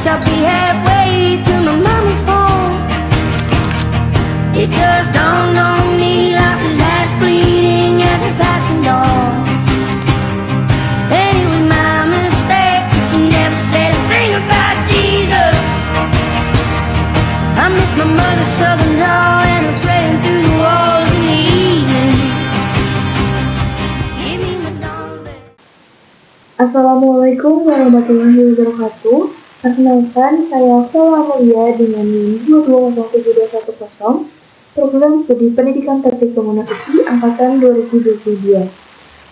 I'll be halfway to my mama's home. It just dawned on me like his eyes fleeting as a passing dawn. And it was my mistake, 'cause she never said a thing about Jesus. I miss my mother's southern drawl and her praying through the walls in the evening. Give me my dawn's bed. Assalamualaikum warahmatullahi wabarakatuh. Perkenalkan, saya Fela Amelia dengan NIM 2207210, program studi pendidikan teknik bangunan UPI angkatan 2022.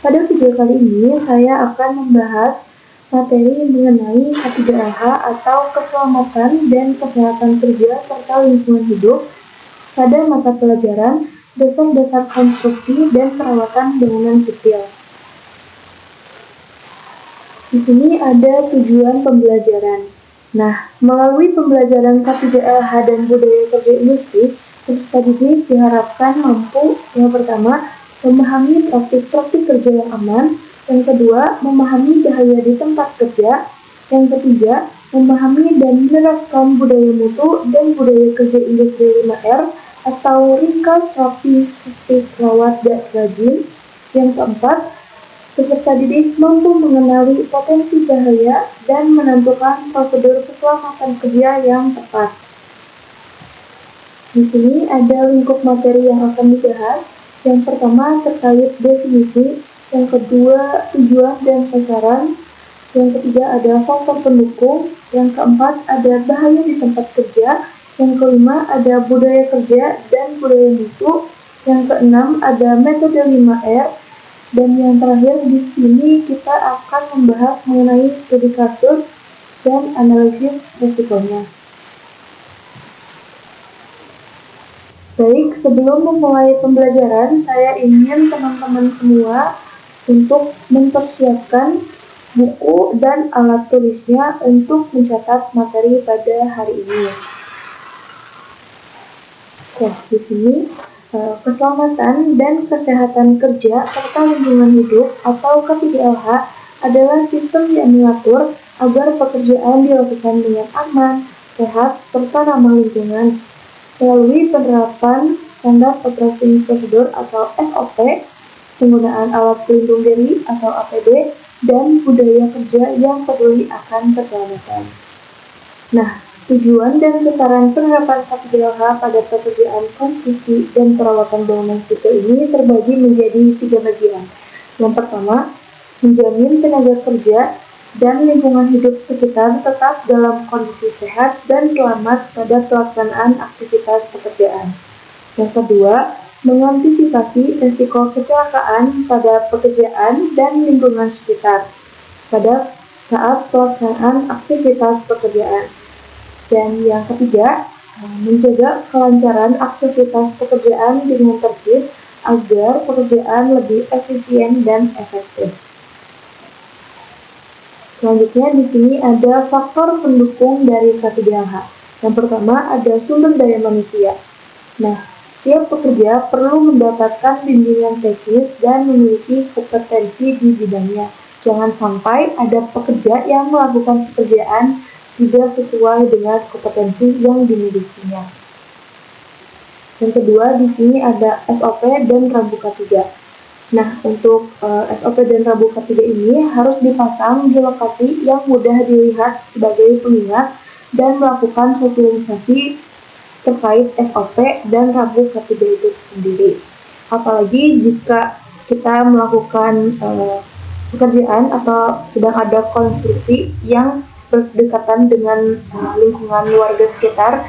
Pada video kali ini, saya akan membahas materi mengenai K3LH atau keselamatan dan kesehatan kerja serta lingkungan hidup pada mata pelajaran dasar-dasar konstruksi dan perawatan bangunan sipil. Di sini ada tujuan pembelajaran. Nah, melalui pembelajaran K3LH dan budaya kerja industri, peserta didik diharapkan mampu yang pertama, memahami praktik-praktik kerja yang aman, yang kedua, memahami bahaya di tempat kerja, yang ketiga, memahami dan menerapkan budaya mutu dan budaya kerja industri 5R atau ringkas, rapi, fisik, rawat, dan rajin, yang keempat, peserta didik mampu mengenali potensi bahaya dan menentukan prosedur keselamatan kerja yang tepat. Di sini ada lingkup materi yang akan dibahas. Yang pertama terkait definisi, yang kedua tujuan dan sasaran, yang ketiga ada faktor pendukung, yang keempat ada bahaya di tempat kerja, yang kelima ada budaya kerja dan budaya mutu, yang keenam ada metode 5R, dan yang terakhir di sini kita akan membahas mengenai studi kasus dan analisis risikonya. Baik, sebelum memulai pembelajaran, saya ingin teman-teman semua untuk mempersiapkan buku dan alat tulisnya untuk mencatat materi pada hari ini. Oke, di sini keselamatan dan kesehatan kerja serta lingkungan hidup atau K3LH adalah sistem yang mengatur agar pekerjaan dilakukan dengan aman, sehat, serta ramah lingkungan melalui penerapan standar operating procedure atau SOP, penggunaan alat pelindung diri atau APD, dan budaya kerja yang peduli akan keselamatan. Nah, tujuan dan sasaran penerapan K3LH pada pekerjaan konstruksi dan perawatan bangunan sipil ini terbagi menjadi 3 bagian. Yang pertama, menjamin tenaga kerja dan lingkungan hidup sekitar tetap dalam kondisi sehat dan selamat pada pelaksanaan aktivitas pekerjaan. Yang kedua, mengantisipasi risiko kecelakaan pada pekerjaan dan lingkungan sekitar pada saat pelaksanaan aktivitas pekerjaan. Dan yang ketiga, menjaga kelancaran aktivitas pekerjaan dengan tertib agar pekerjaan lebih efisien dan efektif. Selanjutnya di sini ada faktor pendukung dari K3LH. Yang pertama ada sumber daya manusia. Nah, setiap pekerja perlu mendapatkan bimbingan teknis dan memiliki kompetensi di bidangnya. Jangan sampai ada pekerja yang melakukan pekerjaan tidak sesuai dengan kompetensi yang dimilikinya. Yang kedua, di sini ada SOP dan rambu K3. Nah, untuk SOP dan rambu K3 ini harus dipasang di lokasi yang mudah dilihat sebagai pengingat dan melakukan sosialisasi terkait SOP dan rambu K3 itu sendiri. Apalagi jika kita melakukan pekerjaan atau sedang ada konstruksi yang berdekatan dengan lingkungan warga sekitar,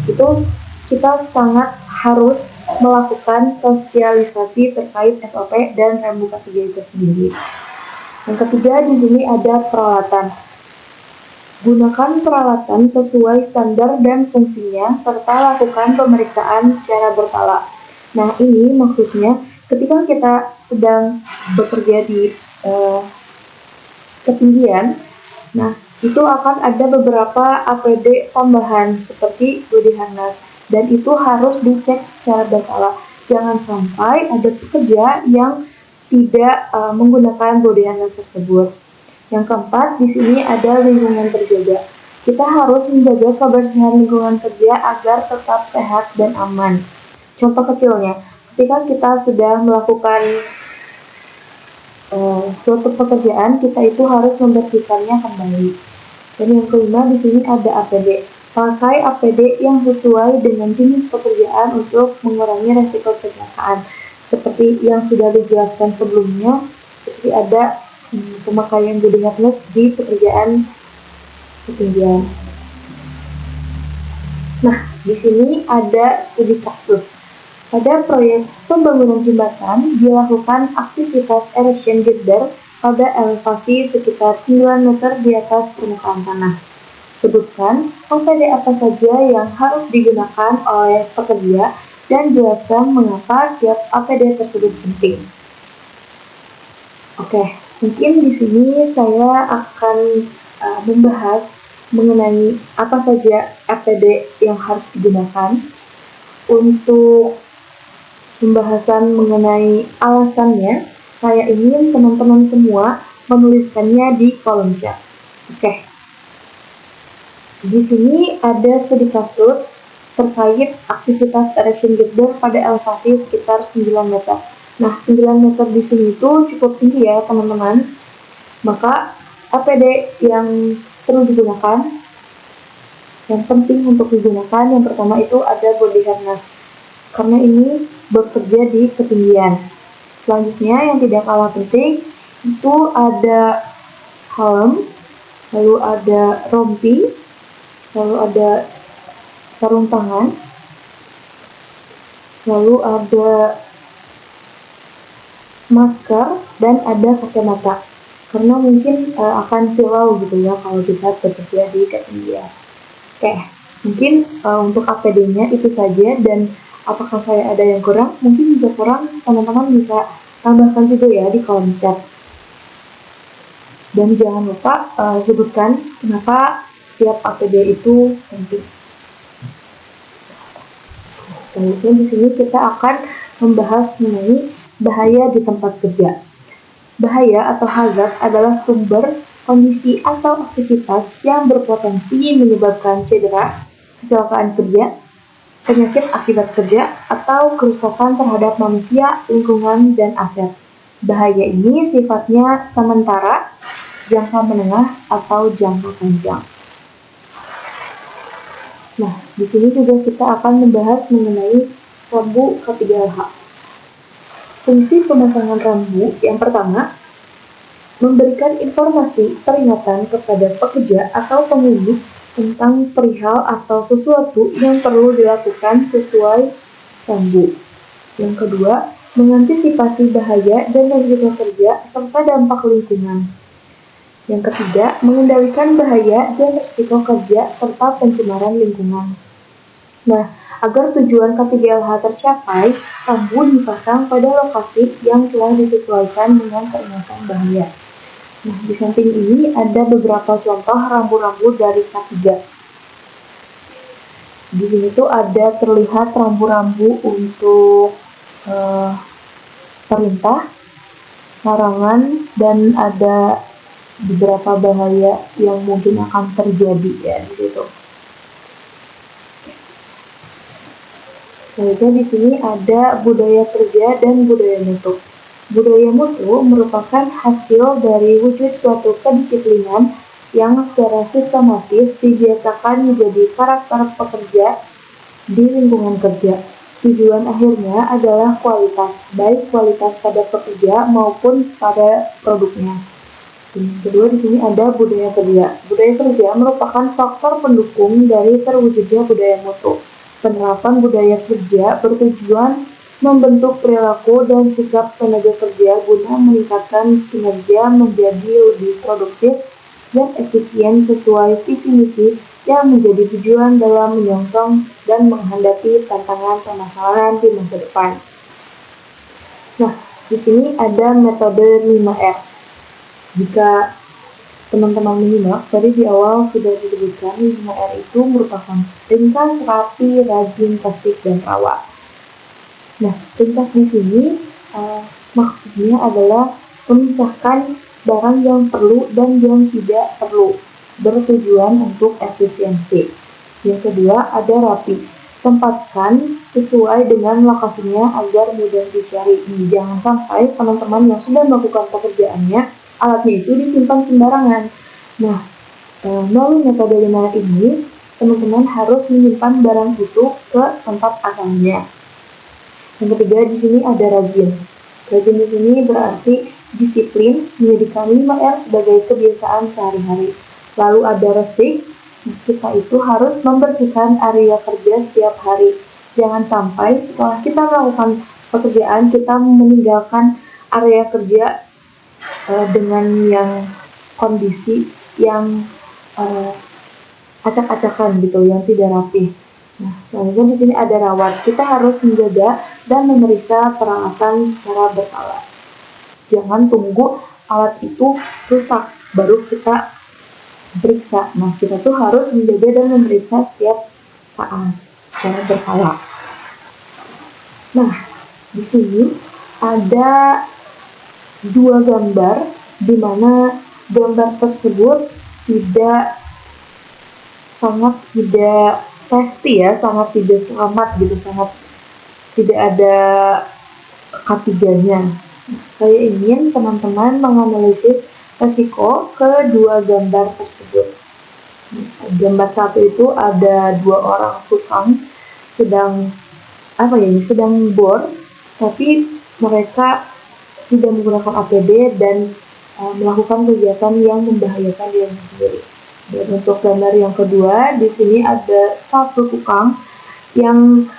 itu kita sangat harus melakukan sosialisasi terkait SOP dan rambu K3 itu sendiri. Yang ketiga, di sini ada peralatan. Gunakan peralatan sesuai standar dan fungsinya serta lakukan pemeriksaan secara berkala. Nah, ini maksudnya ketika kita sedang bekerja di ketinggian, nah itu akan ada beberapa APD tambahan seperti body harness, dan itu harus dicek secara berkala. Jangan sampai ada pekerja yang tidak menggunakan body harness tersebut. Yang keempat, di sini ada lingkungan terjaga. Kita harus menjaga kebersihan lingkungan kerja agar tetap sehat dan aman. Contoh kecilnya, ketika kita sudah melakukan suatu pekerjaan, kita itu harus membersihkannya kembali. Dan yang kelima, di sini ada APD. Pakai APD yang sesuai dengan jenis pekerjaan untuk mengurangi resiko kecelakaan. Seperti yang sudah dijelaskan sebelumnya, seperti ada pemakaian body harness di pekerjaan ketinggian. Nah, di sini ada studi kasus. Pada proyek pembangunan jembatan, dilakukan aktivitas erection girder pada elevasi sekitar 9 meter di atas permukaan tanah. Sebutkan APD apa saja yang harus digunakan oleh pekerja dan jelaskan mengapa tiap APD tersebut penting. Oke, mungkin di sini saya akan membahas mengenai apa saja APD yang harus digunakan. Untuk pembahasan mengenai alasannya, saya ingin teman-teman semua menuliskannya di kolom chat. Oke. Di sini ada studi kasus terkait aktivitas erection girder pada elevasi sekitar 9 meter. Nah, 9 meter di sini itu cukup tinggi ya, teman-teman. Maka APD yang perlu digunakan, yang penting untuk digunakan, yang pertama itu ada body harness. Karena ini bekerja di ketinggian. Selanjutnya yang tidak kalah penting itu ada helm, lalu ada rompi, lalu ada sarung tangan, lalu ada masker, dan ada kacamata. Karena mungkin akan silau gitu ya kalau kita bekerja di ketinggian. Oke, mungkin untuk APD-nya itu saja, dan apakah saya ada yang kurang? Mungkin jika kurang, teman-teman bisa tambahkan juga ya di kolom chat. Dan jangan lupa sebutkan kenapa tiap APD itu penting. Selanjutnya di sini kita akan membahas mengenai bahaya di tempat kerja. Bahaya atau hazard adalah sumber, kondisi atau aktivitas yang berpotensi menyebabkan cedera, kecelakaan kerja, penyakit akibat kerja, atau kerusakan terhadap manusia, lingkungan, dan aset. Bahaya ini sifatnya sementara, jangka menengah, atau jangka panjang. Nah, di sini juga kita akan membahas mengenai rambu K3H. Fungsi pemasangan rambu yang pertama, memberikan informasi peringatan kepada pekerja atau pengemudi tentang perihal atau sesuatu yang perlu dilakukan sesuai rambu. Yang kedua, mengantisipasi bahaya dan risiko kerja serta dampak lingkungan. Yang ketiga, mengendalikan bahaya dan risiko kerja serta pencemaran lingkungan. Nah, agar tujuan K3LH tercapai, rambu dipasang pada lokasi yang telah disesuaikan dengan peringatan bahaya. Nah, di samping ini ada beberapa contoh rambu-rambu dari K3. Di sini tuh ada terlihat rambu-rambu untuk perintah, larangan, dan ada beberapa bahaya yang mungkin akan terjadi ya di situ. Selanjutnya di sini ada budaya kerja dan budaya mutu. Budaya mutu merupakan hasil dari wujud suatu kedisiplinan yang secara sistematis dibiasakan menjadi karakter pekerja di lingkungan kerja. Tujuan akhirnya adalah kualitas, baik kualitas pada pekerja maupun pada produknya. Yang kedua di sini ada budaya kerja. Budaya kerja merupakan faktor pendukung dari terwujudnya budaya mutu. Penerapan budaya kerja bertujuan membentuk perilaku dan sikap tenaga kerja guna meningkatkan kinerja menjadi lebih produktif dan efisien sesuai visi misi yang menjadi tujuan dalam menyongsong dan menghadapi tantangan permasalahan di masa depan. Nah, di sini ada metode 5R. Jika teman-teman menyimak, tadi di awal sudah disebutkan 5R itu merupakan ringkas, rapi, rajin, klasik, dan rawa. Nah, ringkas di sini maksudnya adalah memisahkan barang yang perlu dan yang tidak perlu. bertujuan untuk efisiensi. Yang kedua, ada rapi. Tempatkan sesuai dengan lokasinya agar mudah dicari. Jangan sampai teman-teman yang sudah melakukan pekerjaannya, alatnya itu disimpan sembarangan. Nah, melalui metode 5 ini, teman-teman harus menyimpan barang itu ke tempat asalnya. Yang ketiga, di sini ada rajin. Rajin di sini berarti disiplin, menjadikan 5R sebagai kebiasaan sehari-hari. Lalu ada resik. Kita itu harus membersihkan area kerja setiap hari. Jangan sampai setelah kita melakukan pekerjaan, kita meninggalkan area kerja dengan yang kondisi yang acak-acakan gitu, yang tidak rapi. Nah, selanjutnya di sini ada rawat. Kita harus menjaga dan memeriksa peralatan secara berkala. Jangan tunggu alat itu rusak baru kita periksa. Nah, kita tuh harus menjaga dan memeriksa setiap saat secara berkala. Nah, di sini ada 2 gambar di mana gambar tersebut sangat tidak safety ya, sangat tidak selamat gitu, sangat tidak ada K3-nya. Saya ingin teman-teman menganalisis resiko kedua gambar tersebut. Gambar 1 itu ada 2 orang tukang sedang bor, tapi mereka tidak menggunakan APD dan melakukan kegiatan yang membahayakan diri sendiri. Dan untuk gambar yang kedua, di sini ada 1 tukang yang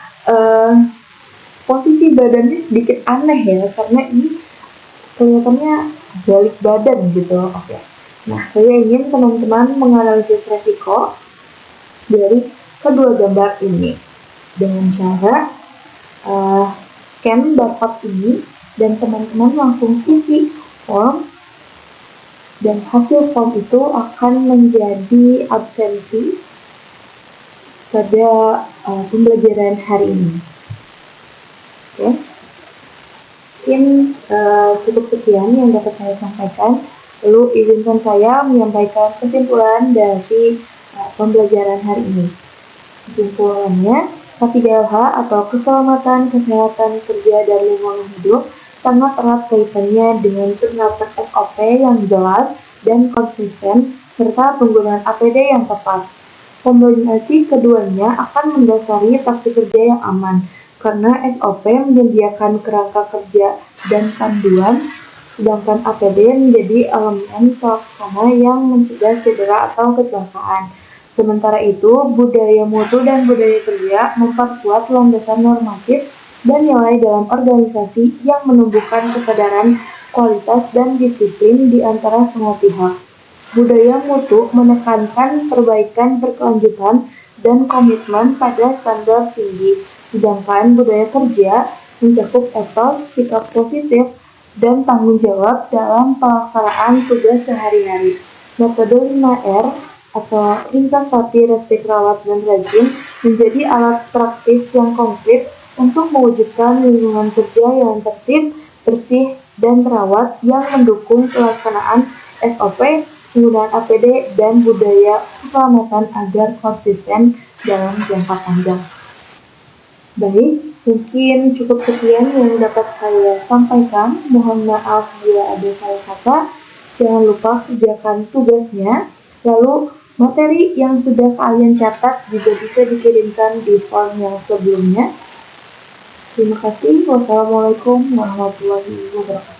posisi badannya sedikit aneh ya, karena ini kelihatannya balik badan gitu. Oke. Nah, saya ingin teman-teman menganalisis resiko dari kedua gambar ini dengan cara scan barcode ini dan teman-teman langsung isi form, dan hasil form itu akan menjadi absensi pada pembelajaran hari ini. Oke. Mungkin cukup sekian yang dapat saya sampaikan. Lalu izinkan saya menyampaikan kesimpulan dari pembelajaran hari ini. Kesimpulannya, K3H atau keselamatan, kesehatan kerja dan lingkungan hidup sangat erat kaitannya dengan penerapan SOP yang jelas dan konsisten serta penggunaan APD yang tepat. Kombinasi keduanya akan mendasari praktik kerja yang aman, karena SOP menyediakan kerangka kerja dan panduan, sedangkan APD menjadi elemen pelaksana yang mencegah cedera atau kecelakaan. Sementara itu, budaya mutu dan budaya kerja memperkuat landasan normatif dan nilai dalam organisasi yang menumbuhkan kesadaran, kualitas, dan disiplin di antara semua pihak. Budaya mutu menekankan perbaikan berkelanjutan dan komitmen pada standar tinggi, sedangkan budaya kerja mencakup etos, sikap positif, dan tanggung jawab dalam pelaksanaan tugas sehari-hari. Metode 5R atau ringkas, rapi, resik, rawat, dan rajin menjadi alat praktis yang konkret untuk mewujudkan lingkungan kerja yang tertib, bersih, dan terawat yang mendukung pelaksanaan SOP, penggunaan APD, dan budaya keselamatan agar konsisten dalam jangka panjang. Baik, mungkin cukup sekian yang dapat saya sampaikan. Mohon maaf bila ada salah kata. Jangan lupa kerjakan tugasnya. Lalu materi yang sudah kalian catat juga bisa dikirimkan di form yang sebelumnya. Terima kasih. Wassalamualaikum warahmatullahi wabarakatuh.